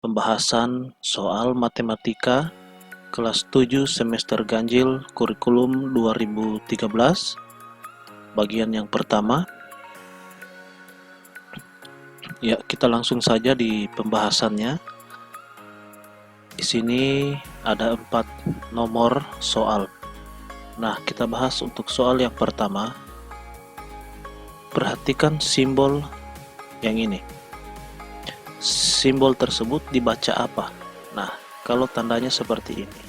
pembahasan soal matematika kelas 7 semester ganjil kurikulum 2013 bagian yang pertama. Ya, kita langsung saja di pembahasannya. Di sini ada 4 nomor soal. Nah, kita bahas untuk soal yang pertama. Perhatikan simbol yang ini. Simbol tersebut dibaca apa? Nah, kalau tandanya seperti ini.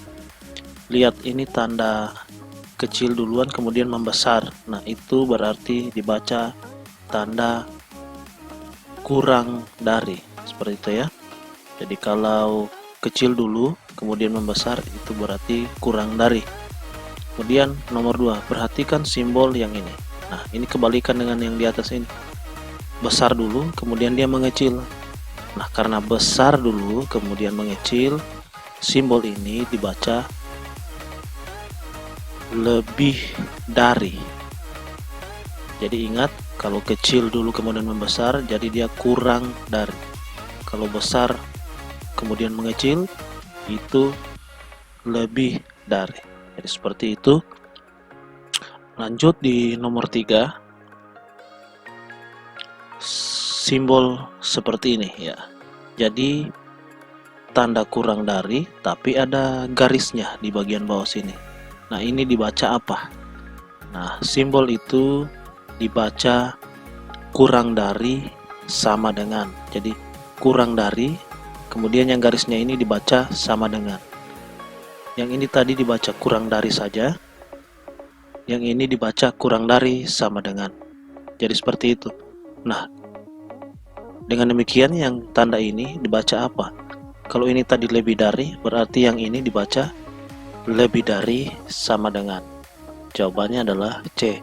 Lihat, ini tanda kecil duluan kemudian membesar. Nah, itu berarti dibaca tanda kurang dari. Seperti itu ya. Jadi kalau kecil dulu kemudian membesar itu berarti kurang dari. Kemudian nomor 2, perhatikan simbol yang ini. Nah, ini kebalikan dengan yang di atas ini. Besar dulu kemudian dia mengecil. Nah, karena besar dulu kemudian mengecil, simbol ini dibaca lebih dari. Jadi ingat, kalau kecil dulu kemudian membesar, jadi dia kurang dari. Kalau besar kemudian mengecil, itu lebih dari. Jadi seperti itu. Lanjut di nomor 3. Simbol seperti ini ya. Jadi tanda kurang dari tapi ada garisnya di bagian bawah sini. Nah, ini dibaca apa? Nah, simbol itu dibaca kurang dari sama dengan. Jadi kurang dari, kemudian yang garisnya ini dibaca sama dengan. Yang ini tadi dibaca kurang dari saja. Yang ini dibaca kurang dari sama dengan. Jadi seperti itu. Nah, dengan demikian yang tanda ini dibaca apa? Kalau ini tadi lebih dari, berarti yang ini dibaca lebih dari sama dengan. Jawabannya adalah C.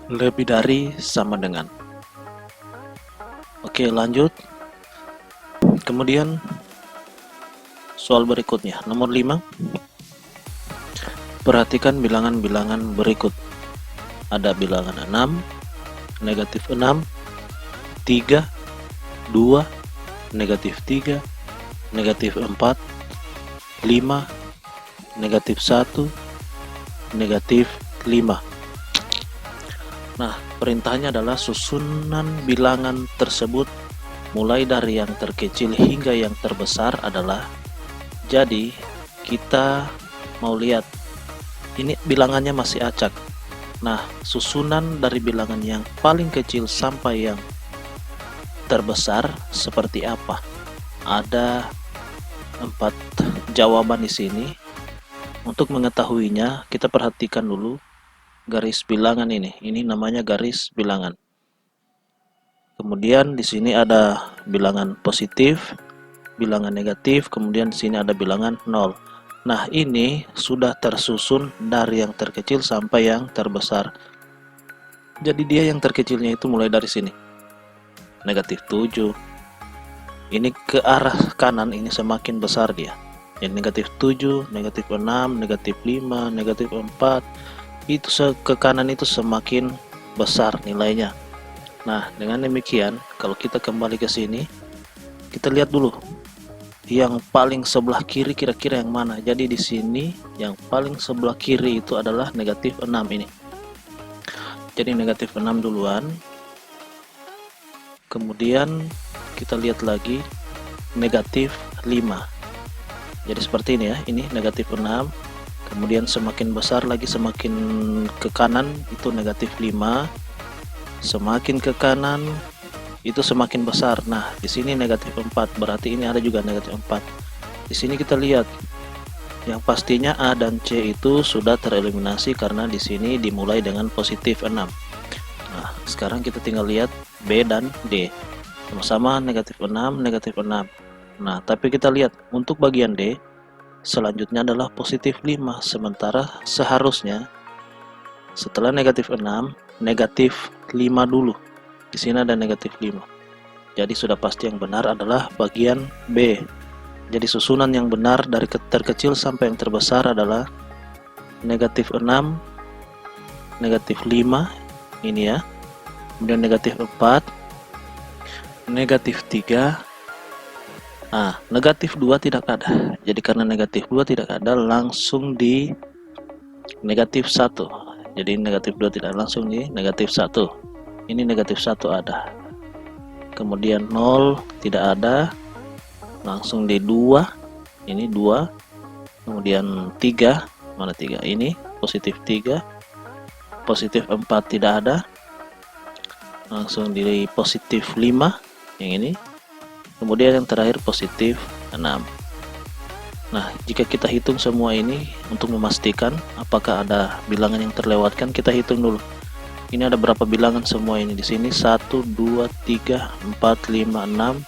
Lebih dari sama dengan. Oke, lanjut. Kemudian soal berikutnya, nomor 5. Perhatikan bilangan-bilangan berikut. Ada bilangan 6, negatif 6, 3, 2, negatif 3, negatif 4, 5, negatif 1, negatif 5. Nah, perintahnya adalah susunan bilangan tersebut mulai dari yang terkecil hingga yang terbesar adalah. Jadi, kita mau lihat, ini bilangannya masih acak. Nah, susunan dari bilangan yang paling kecil sampai yang terbesar seperti apa? Ada 4 jawaban di sini. Untuk mengetahuinya, kita perhatikan dulu garis bilangan ini. Ini namanya garis bilangan. Kemudian di sini ada bilangan positif, bilangan negatif, kemudian di sini ada bilangan 0. Nah, ini sudah tersusun dari yang terkecil sampai yang terbesar. Jadi dia yang terkecilnya itu mulai dari sini. Negatif 7. Ini ke arah kanan, ini semakin besar dia. Yang negatif 7, negatif 6, negatif 5, negatif 4. Itu ke kanan itu semakin besar nilainya. Nah, dengan demikian, kalau kita kembali ke sini, kita lihat dulu yang paling sebelah kiri kira-kira yang mana. Jadi di sini yang paling sebelah kiri itu adalah negatif 6 ini. Jadi negatif 6 duluan. Kemudian kita lihat lagi negatif 5. Jadi seperti ini ya, ini negatif 6. Kemudian semakin besar lagi, semakin ke kanan itu negatif 5. Semakin ke kanan itu semakin besar. Nah, di sini negatif 4, berarti ini ada juga negatif 4. Di sini kita lihat yang pastinya A dan C itu sudah tereliminasi karena di sini dimulai dengan positif 6. Nah, sekarang kita tinggal lihat B dan D. Sama-sama negatif 6, negatif 6. Nah, tapi kita lihat untuk bagian D selanjutnya adalah positif 5. Sementara seharusnya setelah negatif 6, negatif 5 dulu. Di sini ada negatif 5. Jadi sudah pasti yang benar adalah bagian B. Jadi susunan yang benar dari terkecil sampai yang terbesar adalah negatif 6, negatif 5, ini ya. Kemudian negatif 4, negatif 3, Nah, negatif 2 tidak ada. Jadi karena negatif 2 tidak ada, langsung di negatif 1. Jadi negatif 2 tidak, langsung di negatif 1. Ini negatif 1 ada. Kemudian 0 tidak ada, langsung di 2. Ini 2. Kemudian 3, mana 3? Ini positif 3. Positif 4 tidak ada, langsung di positif 5 yang ini. Kemudian yang terakhir positif 6. Nah, jika kita hitung semua ini untuk memastikan apakah ada bilangan yang terlewatkan, kita hitung dulu. Ini ada berapa bilangan semua ini di sini? 1 2 3 4 5 6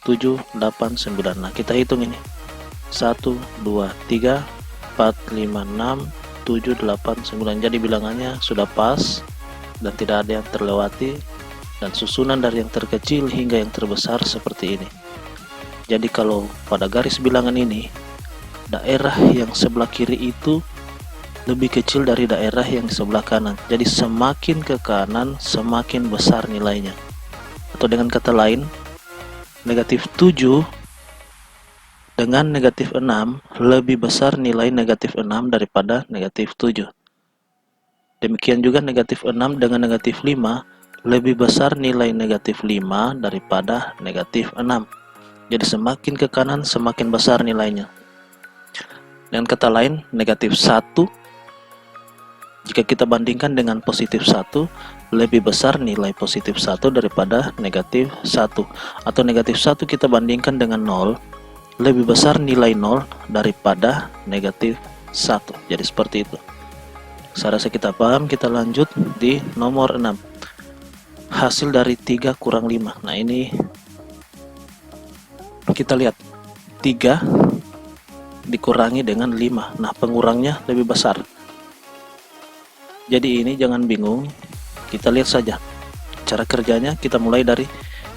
7 8 9. Nah, kita hitung ini. 1 2 3 4 5 6 7 8 9. Jadi bilangannya sudah pas dan tidak ada yang terlewati, dan susunan dari yang terkecil hingga yang terbesar seperti ini. Jadi kalau pada garis bilangan ini, daerah yang sebelah kiri itu lebih kecil dari daerah yang di sebelah kanan. Jadi semakin ke kanan semakin besar nilainya. Atau dengan kata lain, negatif 7 dengan negatif 6 lebih besar nilai negatif 6 daripada negatif 7. Demikian juga negatif 6 dengan negatif 5 lebih besar nilai negatif 5 daripada negatif 6. Jadi semakin ke kanan semakin besar nilainya. Dengan kata lain, negatif 1 jika kita bandingkan dengan positif 1 lebih besar nilai positif 1 daripada negatif 1. Atau negatif 1 kita bandingkan dengan 0 lebih besar nilai 0 daripada negatif 1. Jadi seperti itu. Saya rasa kita paham. Kita lanjut di nomor 6. Hasil dari 3 kurang 5. Nah, ini kita lihat 3 dikurangi dengan 5. Nah, pengurangnya lebih besar. Jadi ini jangan bingung. Kita lihat saja cara kerjanya. Kita mulai dari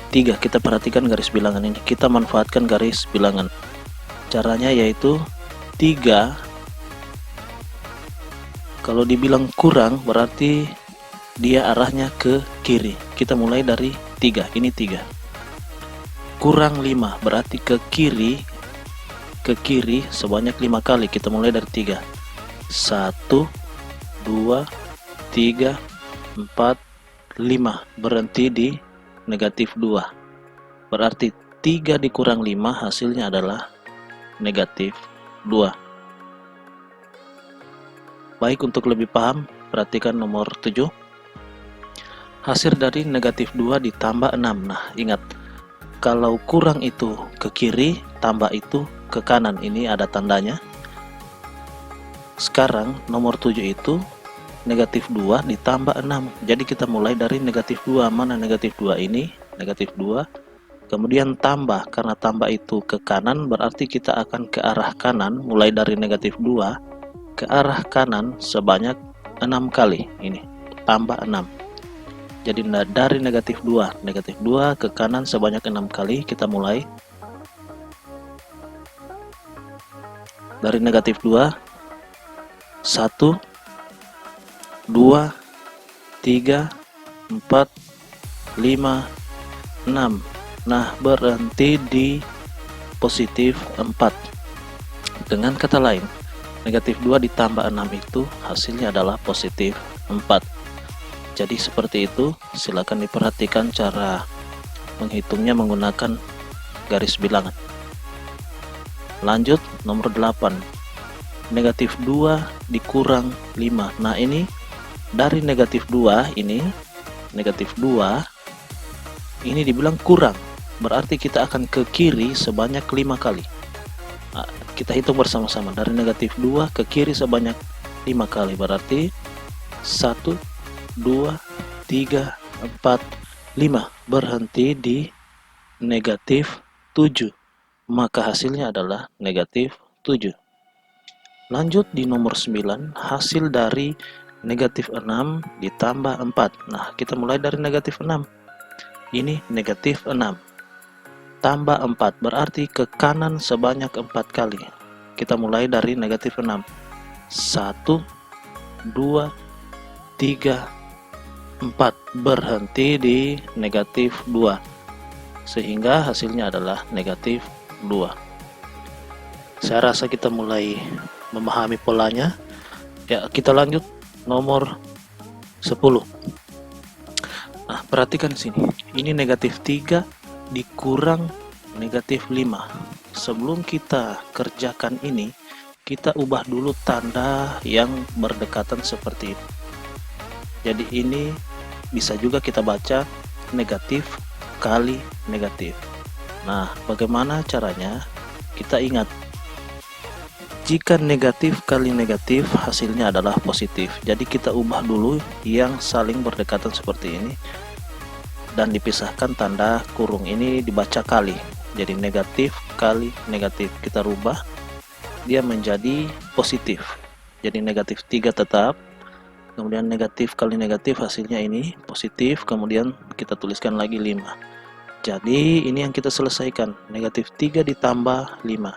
3. Kita perhatikan garis bilangan ini. Kita manfaatkan garis bilangan. Caranya yaitu 3 kalau dibilang kurang berarti dia arahnya ke kiri. Kita mulai dari 3. Ini 3. Kurang 5 berarti ke kiri sebanyak 5 kali. Kita mulai dari 3. 1 2 3 4 5. Berhenti di negatif 2. Berarti 3 dikurang 5 hasilnya adalah negatif 2. Baik, untuk lebih paham perhatikan nomor 7. Hasil dari negatif 2 ditambah 6. Nah, ingat, kalau kurang itu ke kiri, tambah itu ke kanan. Ini ada tandanya. Sekarang nomor 7 itu negatif 2 ditambah 6. Jadi kita mulai dari negatif 2. Mana negatif 2 ini? Negatif 2. Kemudian tambah. Karena tambah itu ke kanan, berarti kita akan ke arah kanan. Mulai dari negatif 2 ke arah kanan sebanyak 6 kali. Ini tambah 6. Jadi dari negatif 2 ke kanan sebanyak 6 kali. Kita mulai dari negatif 2. 1 2 3 4 5 6. Nah, berhenti di positif 4. Dengan kata lain, negatif 2 ditambah 6 itu hasilnya adalah positif 4. Jadi seperti itu. Silakan diperhatikan cara menghitungnya menggunakan garis bilangan. Lanjut nomor 8. Negatif 2 dikurang 5. Nah, ini dari negatif 2 ini, negatif 2 ini dibilang kurang, berarti kita akan ke kiri sebanyak 5 kali. Nah, kita hitung bersama-sama. Dari negatif 2 ke kiri sebanyak 5 kali, berarti 1 2 3 4 5. Berhenti di negatif 7. Maka hasilnya adalah negatif 7. Lanjut di nomor 9. Hasil dari negatif 6 ditambah 4. Nah, kita mulai dari negatif 6. Ini negatif 6 tambah 4, berarti ke kanan sebanyak 4 kali. Kita mulai dari negatif 6. 1 2 3 4. Berhenti di negatif 2. Sehingga hasilnya adalah negatif 2. Saya rasa kita mulai memahami polanya. Ya, kita lanjut nomor 10. Nah, perhatikan sini. Ini negatif 3 dikurang negatif 5. Sebelum kita kerjakan ini, kita ubah dulu tanda yang berdekatan seperti ini. Jadi ini bisa juga kita baca negatif kali negatif. Nah, bagaimana caranya? Kita ingat, jika negatif kali negatif hasilnya adalah positif. Jadi kita ubah dulu yang saling berdekatan seperti ini dan dipisahkan tanda kurung ini dibaca kali. Jadi negatif kali negatif kita rubah dia menjadi positif. Jadi negatif 3 tetap, kemudian negatif kali negatif hasilnya ini positif, kemudian kita tuliskan lagi 5. Jadi ini yang kita selesaikan, negatif 3 ditambah 5.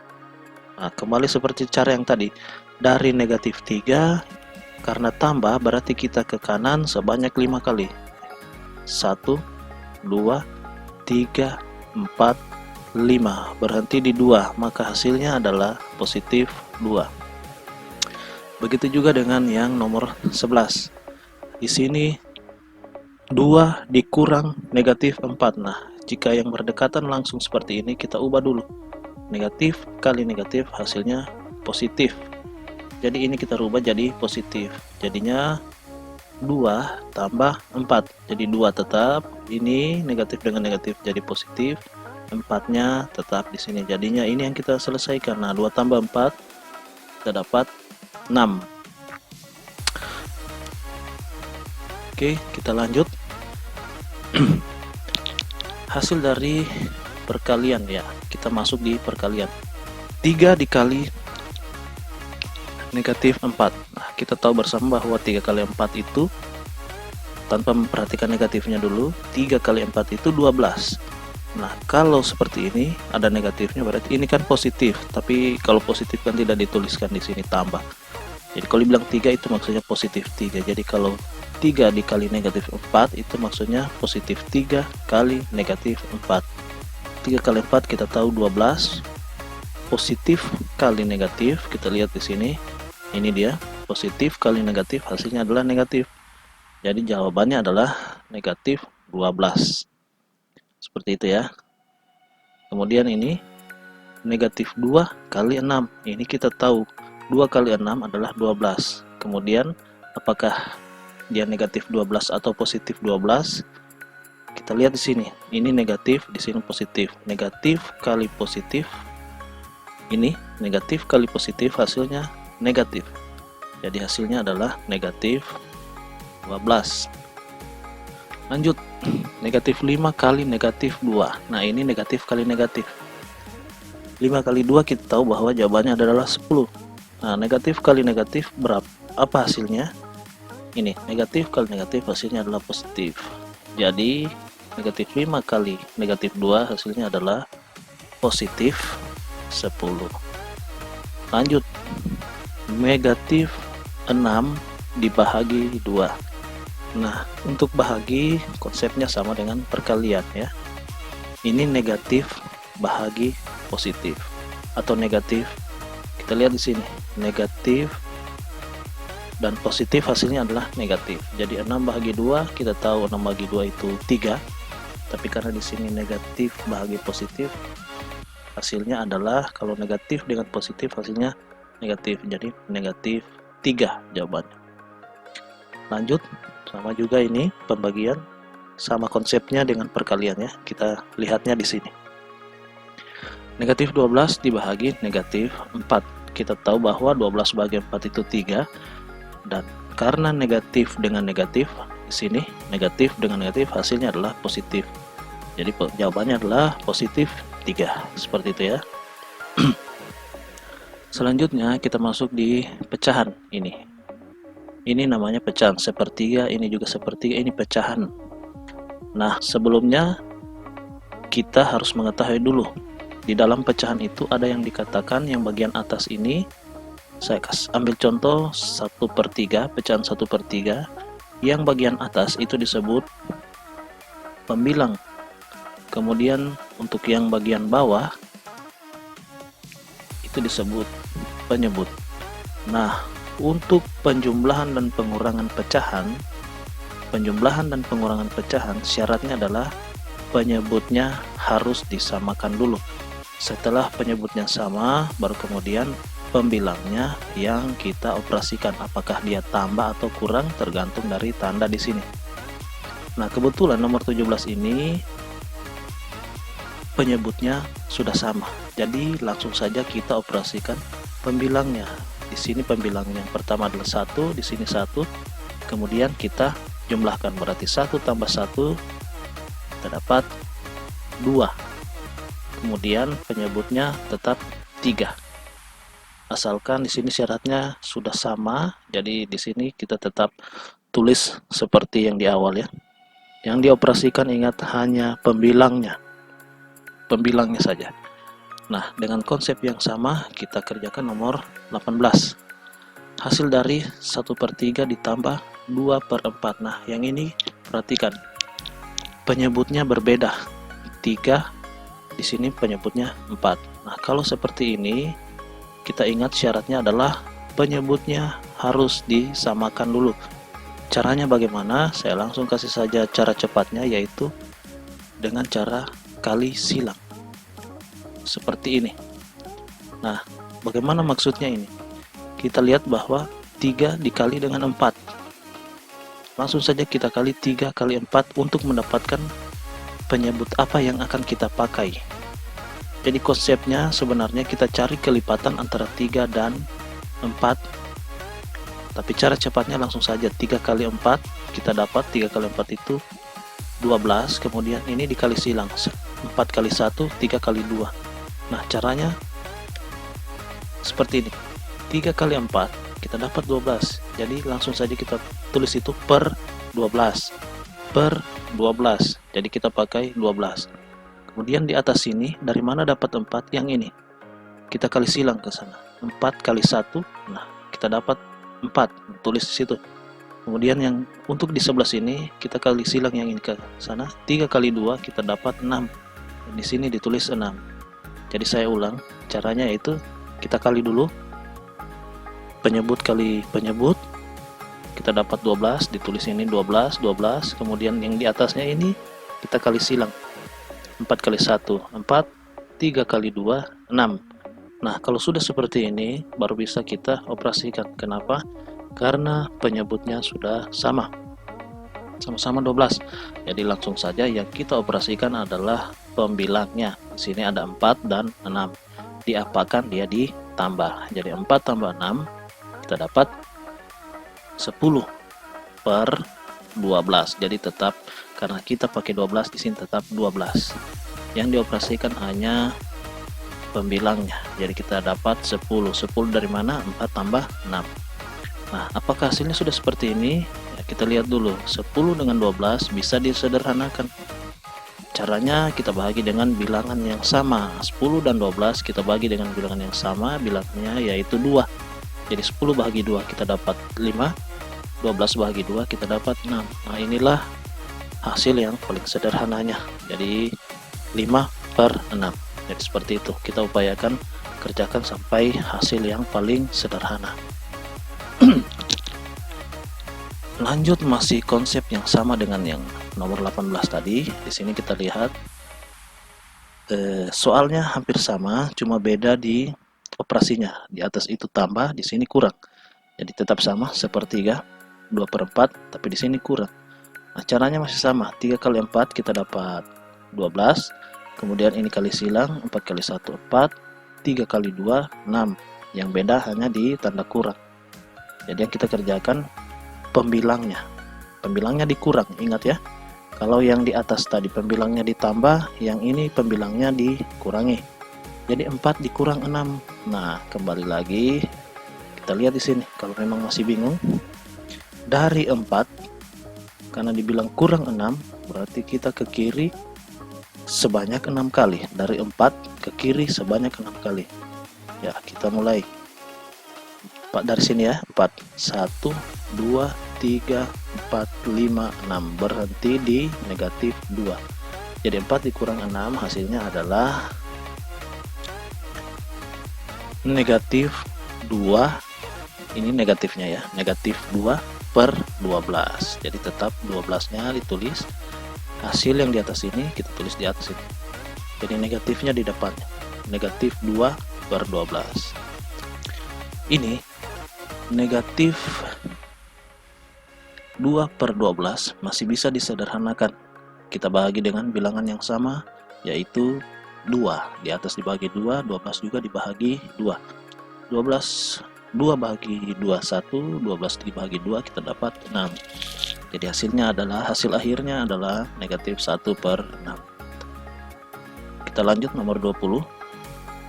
Nah, kembali seperti cara yang tadi, dari negatif 3 karena tambah berarti kita ke kanan sebanyak 5 kali. 1, 2, 3, 4, 5. Berhenti di 2, maka hasilnya adalah positif 2. Begitu juga dengan yang nomor 11. Di sini 2 dikurang negatif 4. Nah, jika yang berdekatan langsung seperti ini kita ubah dulu. Negatif kali negatif hasilnya positif. Jadi ini kita rubah jadi positif. Jadinya 2 tambah 4. Jadi 2 tetap. Ini negatif dengan negatif jadi positif. 4-nya tetap di sini. Jadinya ini yang kita selesaikan. Nah, 2 tambah 4 kita dapat 6. Oke, kita lanjut. Hasil dari perkalian ya, kita masuk di perkalian. 3 dikali negatif 4. Nah, kita tahu bersama bahwa 3 kali 4 itu, tanpa memperhatikan negatifnya dulu, 3 kali 4 itu 12. Nah, kalau seperti ini ada negatifnya berarti ini kan positif, tapi kalau positif kan tidak dituliskan di sini, tambah. Jadi kalau dibilang 3 itu maksudnya positif 3. Jadi kalau 3 dikali negatif 4 itu maksudnya positif 3 kali negatif 4. 3 kali 4 kita tahu 12. Positif kali negatif, kita lihat di sini. Ini dia, positif kali negatif hasilnya adalah negatif. Jadi jawabannya adalah negatif 12. Seperti itu ya. Kemudian ini negatif 2 kali 6. Ini kita tahu 2 kali 6 adalah 12. Kemudian apakah dia negatif 12 atau positif 12? Kita lihat di sini, ini negatif, di sini positif. Negatif kali positif, ini negatif kali positif hasilnya negatif. Jadi hasilnya adalah negatif 12. Lanjut, negatif 5 kali negatif 2. Nah, ini negatif kali negatif. 5 kali 2 kita tahu bahwa jawabannya adalah 10. Nah, negatif kali negatif berapa? Apa hasilnya? Ini negatif kali negatif hasilnya adalah positif. Jadi negatif 5 kali negatif 2 hasilnya adalah positif 10. Lanjut, negatif 6 dibahagi 2. Nah, untuk bahagi konsepnya sama dengan perkalian ya. Ini negatif bahagi positif atau negatif. Kita lihat di sini, negatif dan positif hasilnya adalah negatif. Jadi 6 bahagi 2, kita tahu 6 bahagi 2 itu 3. Tapi karena di sini negatif bahagi positif, hasilnya adalah kalau negatif dengan positif hasilnya negatif. Jadi negatif 3 jawabannya. Lanjut, sama juga ini pembagian, sama konsepnya dengan perkalian ya. Kita lihatnya di sini. Negatif 12 dibahagi negatif 4. Kita tahu bahwa 12 bagi 4 itu 3. Dan karena negatif dengan negatif, di sini negatif dengan negatif hasilnya adalah positif. Jadi jawabannya adalah positif 3. Seperti itu ya. Selanjutnya kita masuk di pecahan ini. Ini namanya pecahan sepertiga, ini juga sepertiga, ini pecahan. Nah, sebelumnya kita harus mengetahui dulu. Di dalam pecahan itu ada yang dikatakan yang bagian atas ini, saya ambil contoh 1/3, pecahan 1/3. Yang bagian atas itu disebut pembilang. Kemudian untuk yang bagian bawah itu disebut penyebut. Nah, untuk penjumlahan dan pengurangan pecahan syaratnya adalah penyebutnya harus disamakan dulu. Setelah penyebutnya sama, baru kemudian pembilangnya yang kita operasikan, apakah dia tambah atau kurang tergantung dari tanda di sini. Nah, kebetulan nomor 17 ini penyebutnya sudah sama. Jadi langsung saja kita operasikan pembilangnya. Di sini pembilangnya yang pertama adalah 1, di sini 1. Kemudian kita jumlahkan, berarti 1 tambah 1 kita dapat 2. Kemudian penyebutnya tetap 3. Asalkan di sini syaratnya sudah sama, jadi di sini kita tetap tulis seperti yang di awal ya. Yang dioperasikan ingat hanya pembilangnya saja. Nah, dengan konsep yang sama kita kerjakan nomor 18. Hasil dari 1/3 ditambah 2/4. Nah, yang ini perhatikan, penyebutnya berbeda. 3, di sini penyebutnya 4. Nah, kalau seperti ini kita ingat syaratnya adalah penyebutnya harus disamakan dulu. Caranya bagaimana? Saya langsung kasih saja cara cepatnya, yaitu dengan cara kali silang seperti ini. Nah, bagaimana maksudnya ini? Kita lihat bahwa 3 dikali dengan 4. Langsung saja kita kali 3 kali 4 untuk mendapatkan penyebut apa yang akan kita pakai. Jadi konsepnya sebenarnya kita cari kelipatan antara 3 dan 4. Tapi cara cepatnya langsung saja 3 kali 4 kita dapat 3 kali 4 itu 12. Kemudian ini dikali silang 4 kali 1 3 kali 2. Nah, caranya seperti ini. 3 kali 4 kita dapat 12. Jadi langsung saja kita tulis itu per 12. Per 12. Jadi kita pakai 12. Kemudian di atas sini dari mana dapat 4? Yang ini. Kita kali silang ke sana. 4 kali 1. Nah, kita dapat 4. Tulis di situ. Kemudian yang untuk di sebelah sini kita kali silang yang ini ke sana. 3 kali 2 kita dapat 6. Di sini ditulis 6. Jadi saya ulang, caranya yaitu kita kali dulu penyebut kali penyebut, kita dapat 12, ditulis ini 12, kemudian yang di atasnya ini kita kali silang 4 kali 1, 4, 3 kali 2, 6. Nah, kalau sudah seperti ini baru bisa kita operasikan. Kenapa? Karena penyebutnya sudah sama-sama 12. Jadi langsung saja yang kita operasikan adalah pembilangnya. Di sini ada 4 dan 6. Diapakan? Dia ditambah. Jadi 4 tambah 6 kita dapat 10 per 12. Jadi tetap karena kita pakai 12 di sini tetap 12. Yang dioperasikan hanya pembilangnya. Jadi kita dapat 10. 10 dari mana? 4 tambah 6. Nah, apakah hasilnya sudah seperti ini? Ya, kita lihat dulu. 10 dengan 12 bisa disederhanakan. Caranya kita bagi dengan bilangan yang sama. 10 dan 12 kita bagi dengan bilangan yang sama, bilangnya yaitu 2. Jadi 10 bahagi 2 kita dapat 5, 12 bahagi 2 kita dapat 6. Nah, inilah hasil yang paling sederhananya. Jadi 5 per 6. Jadi seperti itu. Kita upayakan kerjakan sampai hasil yang paling sederhana. Lanjut, masih konsep yang sama dengan yang nomor 18 tadi. Di sini kita lihat soalnya hampir sama, cuma beda di operasinya. Di atas itu tambah, di sini kurang. Jadi tetap sama, sepertiga, 2/4, tapi di sini kurang. Nah, caranya masih sama. 3 kali 4 kita dapat 12. Kemudian ini kali silang, 4 kali 1 4, 3 kali 2 6. Yang beda hanya di tanda kurang. Jadi yang kita kerjakan pembilangnya dikurang, ingat ya. Kalau yang di atas tadi pembilangnya ditambah, yang ini pembilangnya dikurangi. Jadi 4 dikurang 6. Nah, kembali lagi kita lihat di sini. Kalau memang masih bingung, dari 4 karena dibilang kurang 6, berarti kita ke kiri sebanyak 6 kali. Dari 4 ke kiri sebanyak 6 kali. Ya, kita mulai. Dari sini ya, 4, 1, 2, 3, 4, 5, 6. Berhenti di negatif 2. Jadi 4 dikurang 6 hasilnya adalah negatif 2, ini negatifnya ya, negatif 2 per 12. Jadi tetap 12 nya ditulis, hasil yang di atas ini kita tulis di atas ini, jadi negatifnya di depannya, negatif 2 per 12. Ini negatif 2 per 12 masih bisa disederhanakan, kita bahagi dengan bilangan yang sama, yaitu 2. Di atas dibagi 2, 12 juga dibagi 2. 12, 2 bagi 2, 1, 12 dibagi 2, kita dapat 6. Jadi hasilnya adalah, hasil akhirnya adalah negatif 1 per 6. Kita lanjut nomor 20.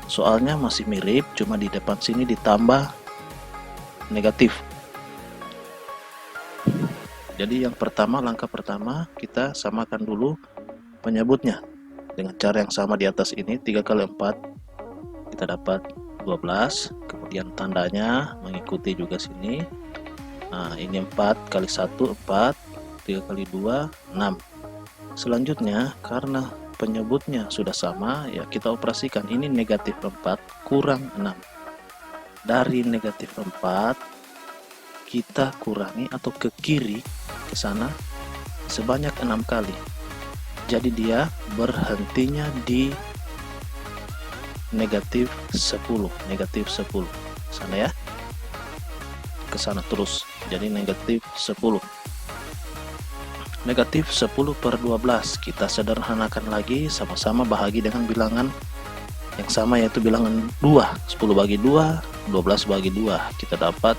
Soalnya masih mirip, cuma di depan sini ditambah negatif. Jadi yang pertama, langkah pertama, kita samakan dulu penyebutnya dengan cara yang sama di atas ini. 3 kali 4 kita dapat 12, kemudian tandanya mengikuti juga sini. Nah, ini 4 kali 1 4, 3 kali 2 6. Selanjutnya karena penyebutnya sudah sama, ya kita operasikan. Ini negatif 4 kurang 6. Dari negatif 4 kita kurangi atau ke kiri ke sana sebanyak 6 kali. Jadi dia berhentinya di negatif 10, negatif 10 sana ya, ke sana terus, jadi negatif 10. Negatif 10 per 12 kita sederhanakan lagi, sama-sama bahagi dengan bilangan yang sama, yaitu bilangan 2. 10 bagi 2, 12 bagi 2, kita dapat,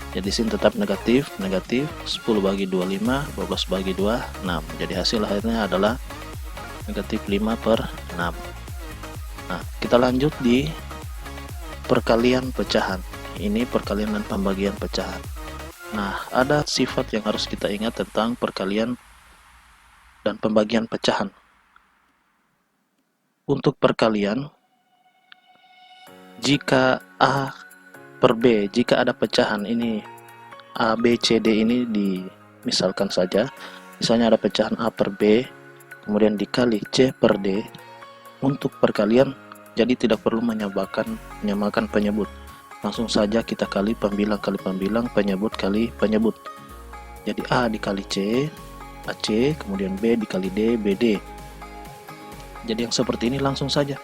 jadi sini tetap negatif, negatif 10 bagi 2 5, 12 bagi 2 6. Jadi hasil akhirnya adalah negatif 5 per 6. Nah, kita lanjut di perkalian pecahan. Ini perkalian dan pembagian pecahan. Nah, ada sifat yang harus kita ingat tentang perkalian dan pembagian pecahan. Untuk perkalian, jika A per B, jika ada pecahan ini A, B, C, D ini misalkan saja, misalnya ada pecahan A per B, kemudian dikali C per D. Untuk perkalian, jadi tidak perlu menyamakan penyebut, langsung saja kita kali pembilang kali pembilang, penyebut kali penyebut. Jadi A dikali C, AC, kemudian B dikali D, BD. Jadi yang seperti ini langsung saja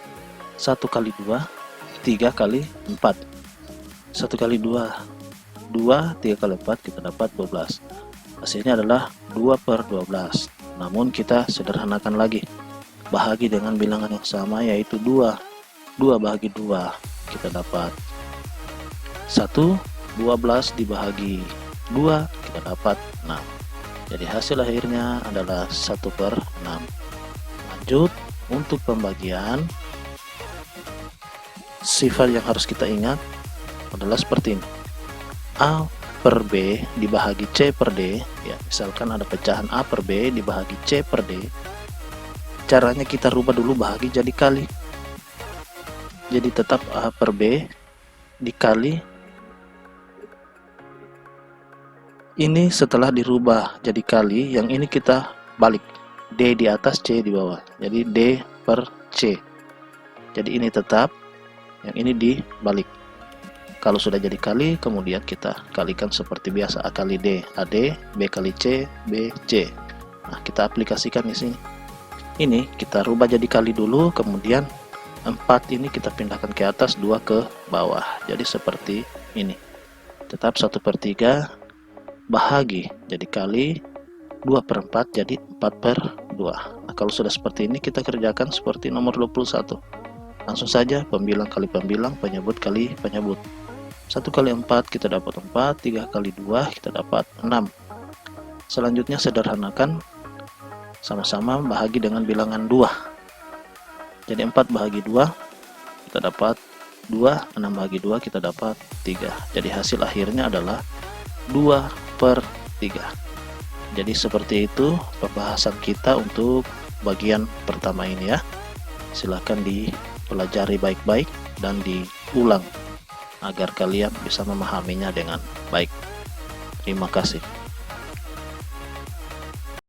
1 kali 2, 3 kali 4. 1 kali 2, 2, 3 kali 4, kita dapat 12. Hasilnya adalah 2 per 12. Namun kita sederhanakan lagi, bahagi dengan bilangan yang sama, yaitu 2. 2 bahagi 2, kita dapat 1. 12 dibahagi 2, kita dapat 6. Jadi hasil akhirnya adalah 1 per 6. Lanjut, untuk pembagian, sifat yang harus kita ingat adalah seperti ini. A per B dibahagi C per D, ya misalkan ada pecahan A per B dibahagi C per D, caranya kita rubah dulu bahagi jadi kali. Jadi tetap A per B dikali, ini setelah dirubah jadi kali, yang ini kita balik, D di atas C di bawah, jadi D per C. Jadi ini tetap, yang ini dibalik. Kalau sudah jadi kali, kemudian kita kalikan seperti biasa, A kali D, AD, B kali C, B, C. Nah, kita aplikasikan di sini. Ini kita rubah jadi kali dulu, kemudian 4 ini kita pindahkan ke atas, 2 ke bawah. Jadi seperti ini. Tetap 1 per 3, bahagi jadi kali, 2 per 4 jadi 4 per 2. Nah, kalau sudah seperti ini, kita kerjakan seperti nomor 21. Langsung saja pembilang kali pembilang, penyebut kali penyebut. 1 kali 4 kita dapat 4, 3 kali 2 kita dapat 6. Selanjutnya sederhanakan, sama-sama bahagi dengan bilangan 2. Jadi 4 bahagi 2 kita dapat 2, 6 bahagi 2 kita dapat 3. Jadi hasil akhirnya adalah 2 per 3. Jadi seperti itu pembahasan kita untuk bagian pertama ini ya. Silahkan dipelajari baik-baik dan diulang agar kalian bisa memahaminya dengan baik. Terima kasih.